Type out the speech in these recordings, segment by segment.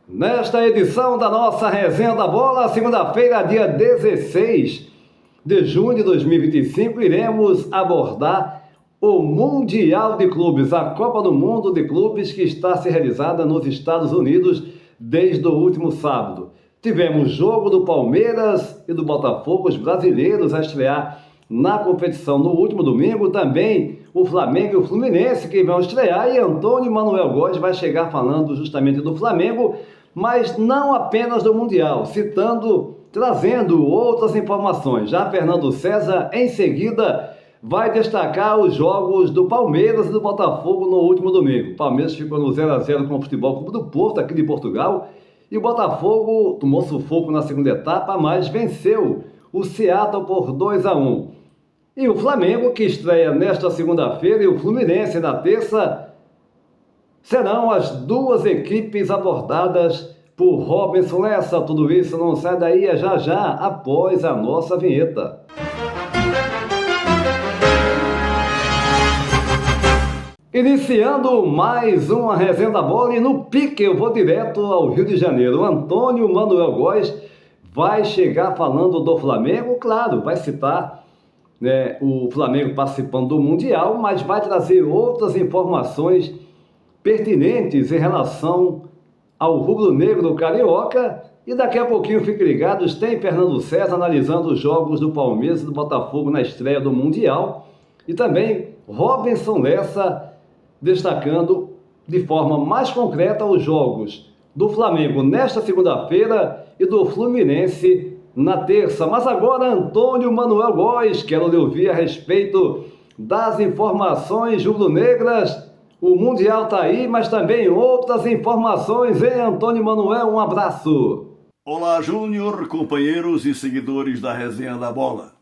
Nesta edição da nossa Resenha da Bola, segunda-feira, dia 16 de junho de 2025, iremos abordar o Mundial de Clubes, a Copa do Mundo de Clubes que está se realizada nos Estados Unidos desde o último sábado. Tivemos jogo do Palmeiras e do Botafogo, os brasileiros a estrear na competição no último domingo, também o Flamengo e o Fluminense que vão estrear, e Antônio Manuel Góes vai chegar falando justamente do Flamengo, mas não apenas do Mundial, trazendo outras informações. Já Fernando César, em seguida, vai destacar os jogos do Palmeiras e do Botafogo no último domingo. O Palmeiras ficou no 0-0 com o Futebol Clube do Porto, aqui de Portugal, e o Botafogo tomou sufoco na segunda etapa, mas venceu o Seattle por 2-1. E o Flamengo, que estreia nesta segunda-feira, e o Fluminense na terça, serão as duas equipes abordadas por Robinson Lessa. Tudo isso não sai daí, é já já, após a nossa vinheta. Iniciando mais uma Resenha da Bola, e no pique eu vou direto ao Rio de Janeiro. O Antônio Manuel Góes vai chegar falando do Flamengo, claro, vai citar o Flamengo participando do Mundial, mas vai trazer outras informações pertinentes em relação ao rubro-negro carioca. E daqui a pouquinho, fiquem ligados, tem Fernando César analisando os jogos do Palmeiras e do Botafogo na estreia do Mundial, e também Robinson Lessa destacando de forma mais concreta os jogos do Flamengo nesta segunda-feira e do Fluminense na terça. Mas agora, Antônio Manuel Góes, quero lhe ouvir a respeito das informações rubro-negras. O Mundial está aí, mas também outras informações, hein, Antônio Manuel? Um abraço. Olá, Júnior, companheiros e seguidores da Resenha da Bola.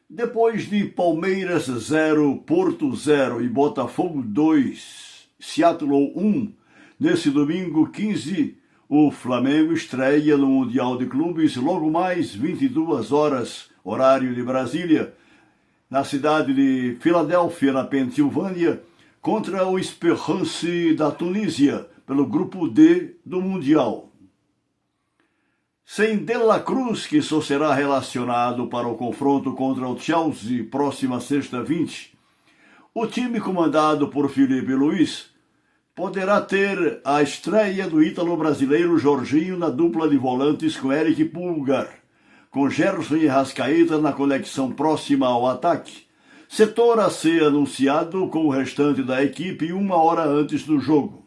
Depois de Palmeiras 0, Porto 0 e Botafogo 2, Seattle 1, nesse domingo 15, o Flamengo estreia no Mundial de Clubes logo mais 22 horas, horário de Brasília, na cidade de Filadélfia, na Pensilvânia, contra o Esperance da Tunísia, pelo Grupo D do Mundial. Sem De La Cruz, que só será relacionado para o confronto contra o Chelsea próxima sexta 20, o time comandado por Felipe Luiz poderá ter a estreia do ítalo-brasileiro Jorginho na dupla de volantes com Eric Pulgar, com Gerson e Rascaeta na conexão próxima ao ataque, setor a ser anunciado com o restante da equipe 1 hora antes do jogo.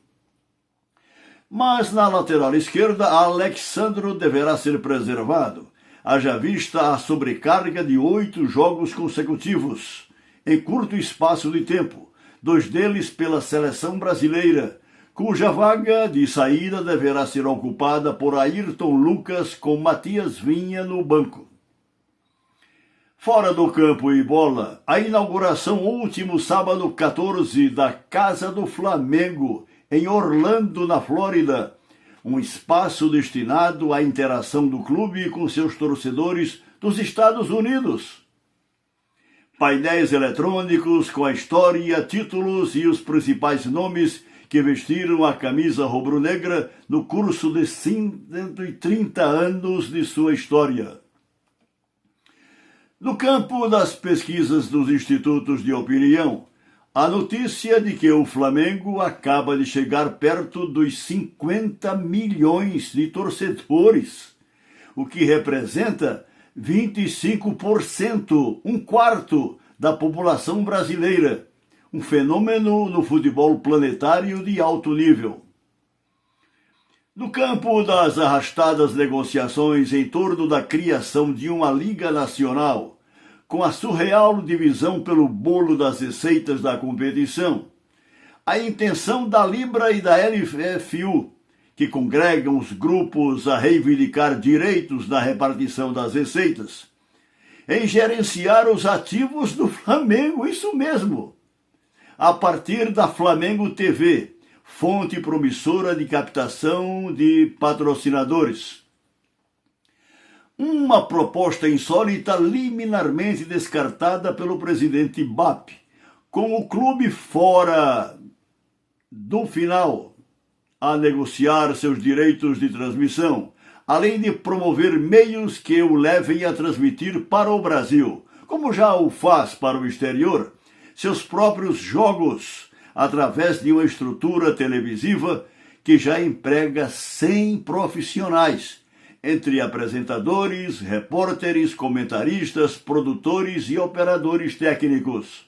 Mas na lateral esquerda, Alexandro deverá ser preservado, haja vista a sobrecarga de 8 jogos consecutivos, em curto espaço de tempo, 2 deles pela seleção brasileira, cuja vaga de saída deverá ser ocupada por Ayrton Lucas com Matias Vinha no banco. Fora do campo e bola, a inauguração último sábado 14 da Casa do Flamengo, em Orlando, na Flórida, um espaço destinado à interação do clube com seus torcedores dos Estados Unidos. Painéis eletrônicos com a história, títulos e os principais nomes que vestiram a camisa rubro-negra no curso de 130 anos de sua história. No campo das pesquisas dos institutos de opinião, a notícia de que o Flamengo acaba de chegar perto dos 50 milhões de torcedores, o que representa 25%, um quarto da população brasileira, um fenômeno no futebol planetário de alto nível. No campo das arrastadas negociações em torno da criação de uma Liga Nacional, com a surreal divisão pelo bolo das receitas da competição, a intenção da Libra e da LFU, que congregam os grupos a reivindicar direitos na repartição das receitas, em gerenciar os ativos do Flamengo, isso mesmo, a partir da Flamengo TV, fonte promissora de captação de patrocinadores. Uma proposta insólita liminarmente descartada pelo presidente BAP, com o clube fora do final, a negociar seus direitos de transmissão, além de promover meios que o levem a transmitir para o Brasil, como já o faz para o exterior, seus próprios jogos, através de uma estrutura televisiva que já emprega 100 profissionais, entre apresentadores, repórteres, comentaristas, produtores e operadores técnicos.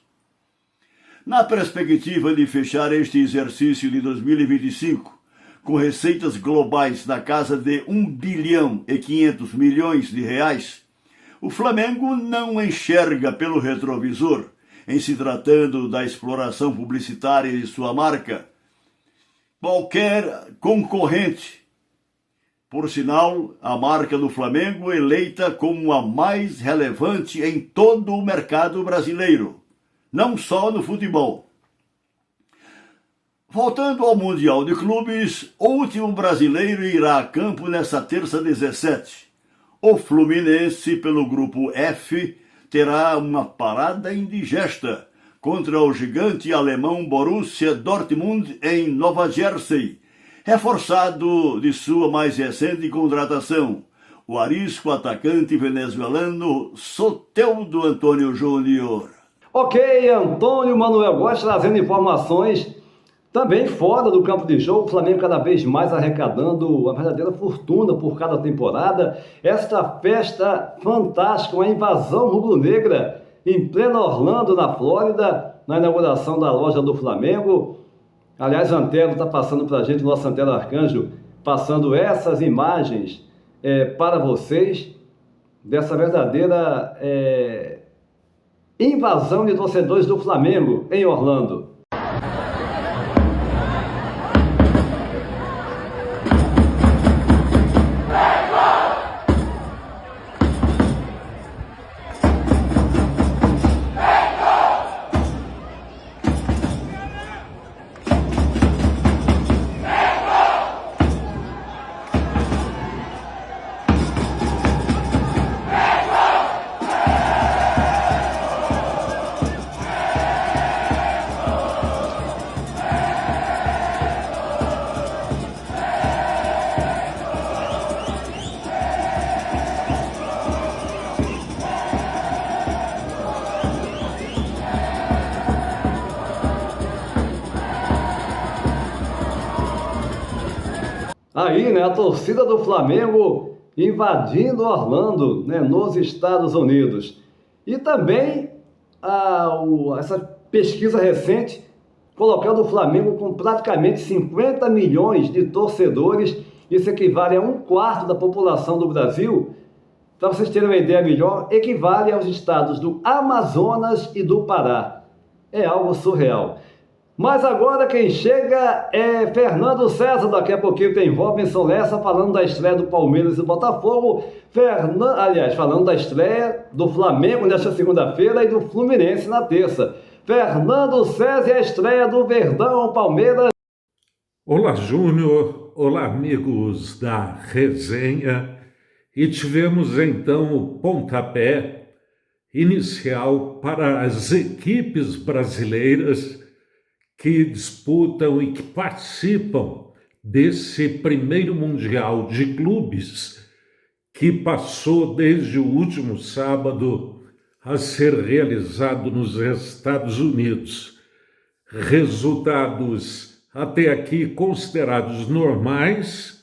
Na perspectiva de fechar este exercício de 2025, com receitas globais na casa de 1 bilhão e 500 milhões de reais, o Flamengo não enxerga pelo retrovisor, em se tratando da exploração publicitária de sua marca, qualquer concorrente. Por sinal, a marca do Flamengo eleita como a mais relevante em todo o mercado brasileiro, não só no futebol. Voltando ao Mundial de Clubes, o último brasileiro irá a campo nesta terça 17. O Fluminense, pelo grupo F, terá uma parada indigesta contra o gigante alemão Borussia Dortmund em Nova Jersey, reforçado de sua mais recente contratação, o arisco atacante venezuelano Soteldo Antônio Júnior. Ok, Antônio Manuel Góes trazendo informações também fora do campo de jogo. O Flamengo cada vez mais arrecadando uma verdadeira fortuna por cada temporada. Esta festa fantástica, uma invasão rubro-negra em pleno Orlando, na Flórida, na inauguração da loja do Flamengo. Aliás, Antero está passando para a gente, nosso Antero Arcanjo, passando essas imagens para vocês, dessa verdadeira invasão de torcedores do Flamengo em Orlando. Aí, né, a torcida do Flamengo invadindo Orlando, né, nos Estados Unidos. E também essa pesquisa recente colocando o Flamengo com praticamente 50 milhões de torcedores. Isso equivale a 1/4 da população do Brasil. Para vocês terem uma ideia melhor, equivale aos estados do Amazonas e do Pará. É algo surreal. Mas agora quem chega é Fernando César. Daqui a pouquinho tem Robinson Lessa falando da estreia do Palmeiras e do Botafogo. Falando da estreia do Flamengo nesta segunda-feira e do Fluminense na terça. Fernando César e a estreia do Verdão Palmeiras. Olá, Júnior. Olá, amigos da resenha. E tivemos então o pontapé inicial para as equipes brasileiras que disputam e que participam desse primeiro Mundial de Clubes que passou desde o último sábado a ser realizado nos Estados Unidos. Resultados até aqui considerados normais,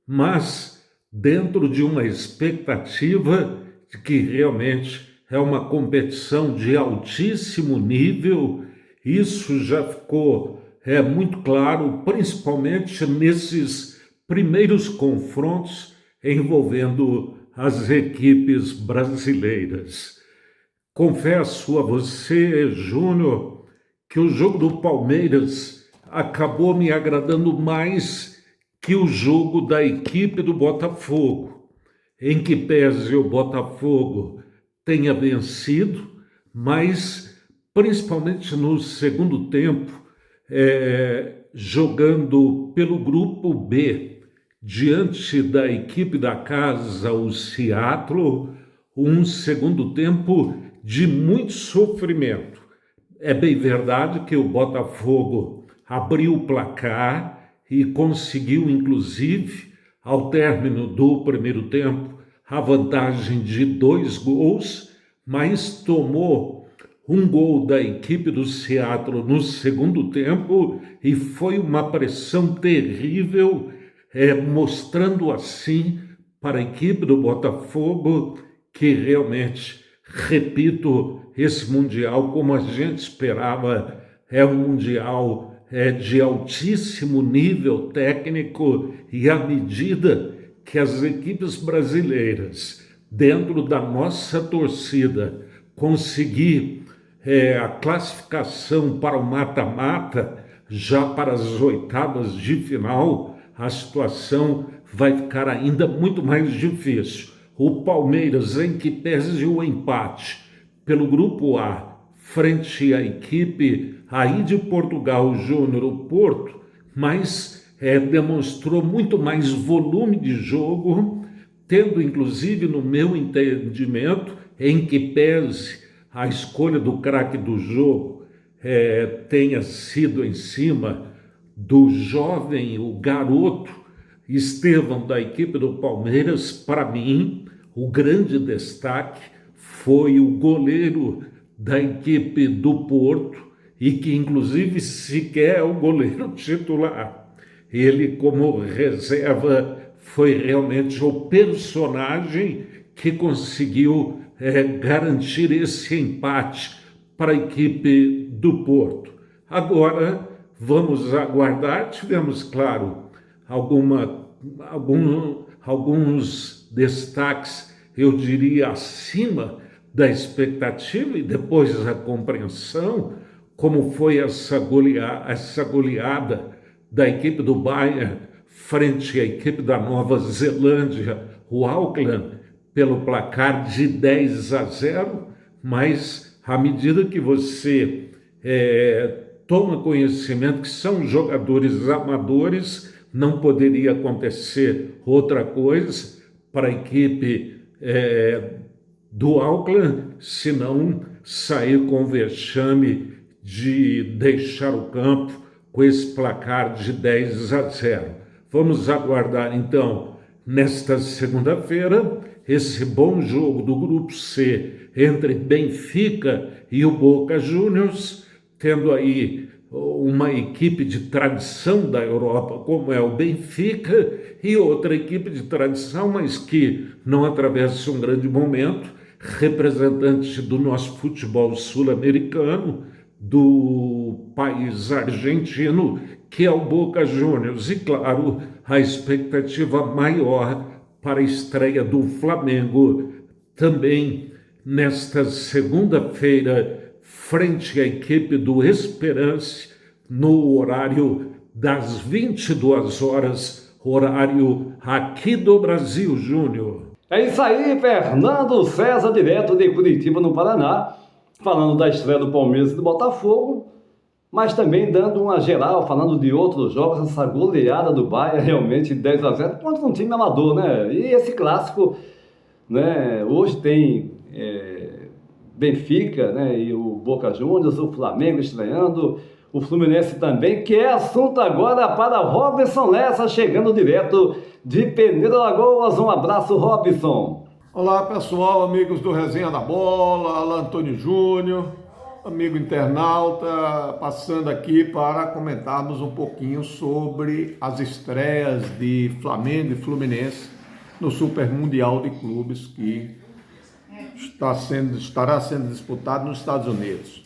mas dentro de uma expectativa de que realmente é uma competição de altíssimo nível. Isso já ficou muito claro, principalmente nesses primeiros confrontos envolvendo as equipes brasileiras. Confesso a você, Júnior, que o jogo do Palmeiras acabou me agradando mais que o jogo da equipe do Botafogo, em que pese o Botafogo tenha vencido, mas principalmente no segundo tempo, jogando pelo grupo B, diante da equipe da casa, o Seattle, um segundo tempo de muito sofrimento. É bem verdade que o Botafogo abriu o placar e conseguiu, inclusive, ao término do primeiro tempo, a vantagem de 2 gols, mas tomou um gol da equipe do Seattle no segundo tempo e foi uma pressão terrível, mostrando assim para a equipe do Botafogo que realmente, repito, esse Mundial, como a gente esperava, é um Mundial de altíssimo nível técnico, e à medida que as equipes brasileiras, dentro da nossa torcida, conseguir a classificação para o mata-mata, já para as oitavas de final, a situação vai ficar ainda muito mais difícil. O Palmeiras, em que pese o empate pelo Grupo A, frente à equipe aí de Portugal Júnior, o Porto, mas demonstrou muito mais volume de jogo, tendo inclusive, no meu entendimento, em que pese a escolha do craque do jogo tenha sido em cima do jovem, o garoto Estevão, da equipe do Palmeiras. Para mim, o grande destaque foi o goleiro da equipe do Porto, e que inclusive sequer é o goleiro titular. Ele, como reserva, foi realmente o personagem que conseguiu garantir esse empate para a equipe do Porto. Agora, vamos aguardar. Tivemos, claro, alguns destaques, eu diria, acima da expectativa e depois a compreensão, como foi essa goleada da equipe do Bayern frente à equipe da Nova Zelândia, o Auckland, pelo placar de 10-0, mas à medida que você toma conhecimento que são jogadores amadores, não poderia acontecer outra coisa para a equipe do Auckland, senão sair com o vexame de deixar o campo com esse placar de 10-0. Vamos aguardar, então, nesta segunda-feira, esse bom jogo do Grupo C entre Benfica e o Boca Juniors, tendo aí uma equipe de tradição da Europa, como é o Benfica, e outra equipe de tradição, mas que não atravessa um grande momento, representante do nosso futebol sul-americano, do país argentino, que é o Boca Juniors. E, claro, a expectativa maior para a estreia do Flamengo também nesta segunda-feira, frente à equipe do Esperance, no horário das 22 horas, horário aqui do Brasil, Júnior. É isso aí, Fernando César, direto de Curitiba, no Paraná, falando da estreia do Palmeiras e do Botafogo, mas também dando uma geral, falando de outros jogos, essa goleada do Bahia, realmente 10-0, contra um time amador, né? E esse clássico, né? Hoje tem Benfica, né? E o Boca Juniors, o Flamengo estreando, o Fluminense também, que é assunto agora para Robson Lessa, chegando direto de Peneira Lagoas. Um abraço, Robson. Olá, pessoal, amigos do Resenha da Bola, Alan Antônio Júnior, amigo internauta, passando aqui para comentarmos um pouquinho sobre as estreias de Flamengo e Fluminense no Super Mundial de Clubes que estará sendo disputado nos Estados Unidos.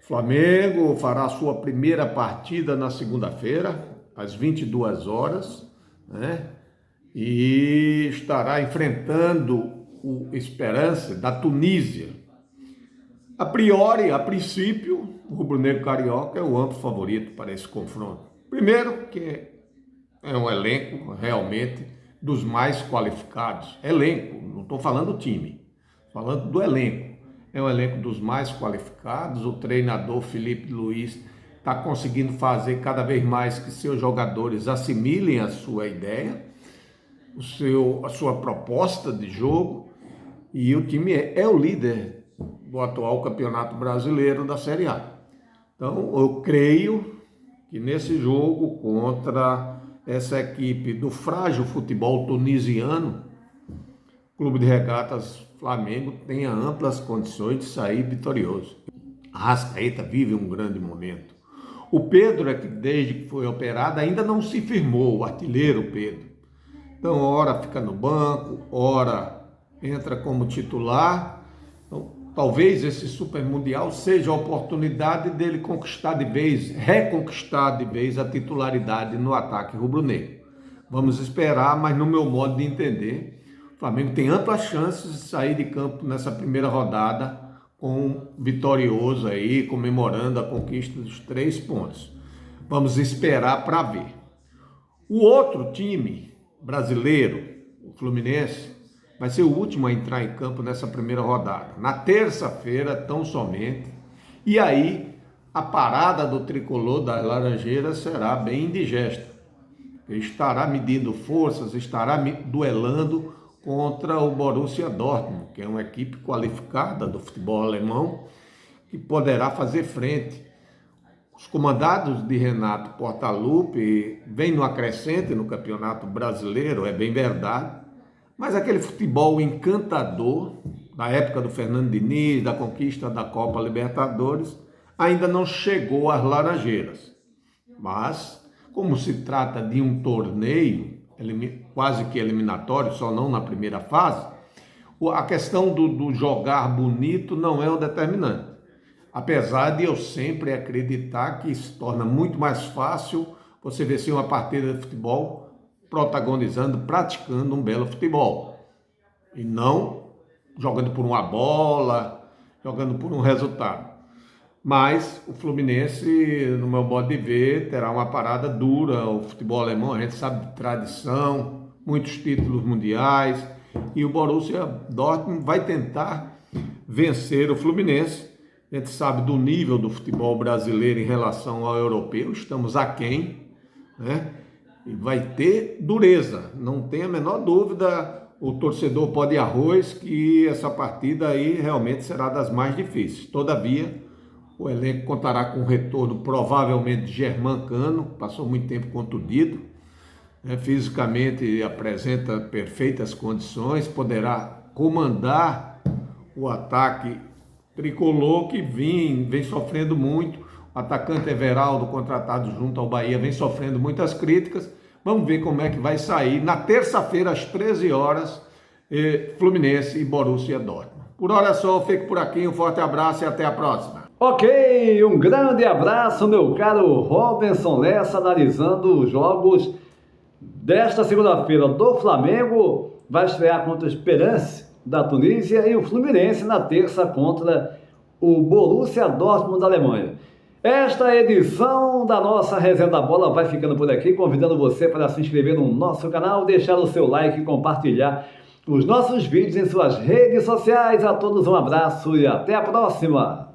O Flamengo fará sua primeira partida na segunda-feira, às 22 horas, né? E estará enfrentando o Esperance da Tunísia. A princípio, o rubro-negro carioca é o amplo favorito para esse confronto. Primeiro, que é um elenco realmente dos mais qualificados. Elenco, não estou falando time, falando do elenco. É um elenco dos mais qualificados. O treinador Felipe Luiz está conseguindo fazer cada vez mais que seus jogadores assimilem a sua ideia, a sua proposta de jogo, e o time é o líder do atual Campeonato Brasileiro da Série A. Então, eu creio que nesse jogo contra essa equipe do frágil futebol tunisiano, o Clube de Regatas Flamengo tenha amplas condições de sair vitorioso. A Arrascaeta vive um grande momento. O Pedro é que desde que foi operado ainda não se firmou, o artilheiro Pedro. Então, ora fica no banco, ora entra como titular. Então, talvez esse Super Mundial seja a oportunidade dele conquistar de vez, reconquistar de vez a titularidade no ataque rubro-negro. Vamos esperar, mas no meu modo de entender, o Flamengo tem amplas chances de sair de campo nessa primeira rodada com vitorioso aí, comemorando a conquista dos 3 pontos. Vamos esperar para ver. O outro time brasileiro, o Fluminense, vai ser o último a entrar em campo nessa primeira rodada. Na terça-feira, tão somente. E aí, a parada do tricolor das Laranjeiras será bem indigesta. Ele estará medindo forças, estará duelando contra o Borussia Dortmund, que é uma equipe qualificada do futebol alemão, que poderá fazer frente. Os comandados de Renato Portaluppi vêm no acrescente no Campeonato Brasileiro, é bem verdade, mas aquele futebol encantador da época do Fernando Diniz, da conquista da Copa Libertadores, ainda não chegou às Laranjeiras. Mas, como se trata de um torneio quase que eliminatório, só não na primeira fase, a questão do jogar bonito não é o determinante. Apesar de eu sempre acreditar que se torna muito mais fácil você vencer uma partida de futebol protagonizando, praticando um belo futebol. E não jogando por uma bola, jogando por um resultado. Mas o Fluminense, no meu modo de ver, terá uma parada dura. O futebol alemão, a gente sabe de tradição, muitos títulos mundiais. E o Borussia Dortmund vai tentar vencer o Fluminense. A gente sabe do nível do futebol brasileiro em relação ao europeu, estamos aquém, né? E vai ter dureza, não tem a menor dúvida, o torcedor pode ir arroz que essa partida aí realmente será das mais difíceis. Todavia, o elenco contará com o retorno provavelmente de Germán Cano, passou muito tempo contundido, né? Fisicamente apresenta perfeitas condições, poderá comandar o ataque tricolor que vem sofrendo muito. O atacante Everaldo, contratado junto ao Bahia, vem sofrendo muitas críticas. Vamos ver como é que vai sair na terça-feira às 13 horas, Fluminense e Borussia Dortmund. Por hora é só, eu fico por aqui, um forte abraço e até a próxima. Ok, um grande abraço, meu caro Robinson Lessa, analisando os jogos desta segunda-feira do Flamengo. Vai estrear contra o Esperance da Tunísia e o Fluminense na terça contra o Borussia Dortmund da Alemanha. Esta edição da nossa Resenha da Bola vai ficando por aqui, convidando você para se inscrever no nosso canal, deixar o seu like e compartilhar os nossos vídeos em suas redes sociais. A todos um abraço e até a próxima!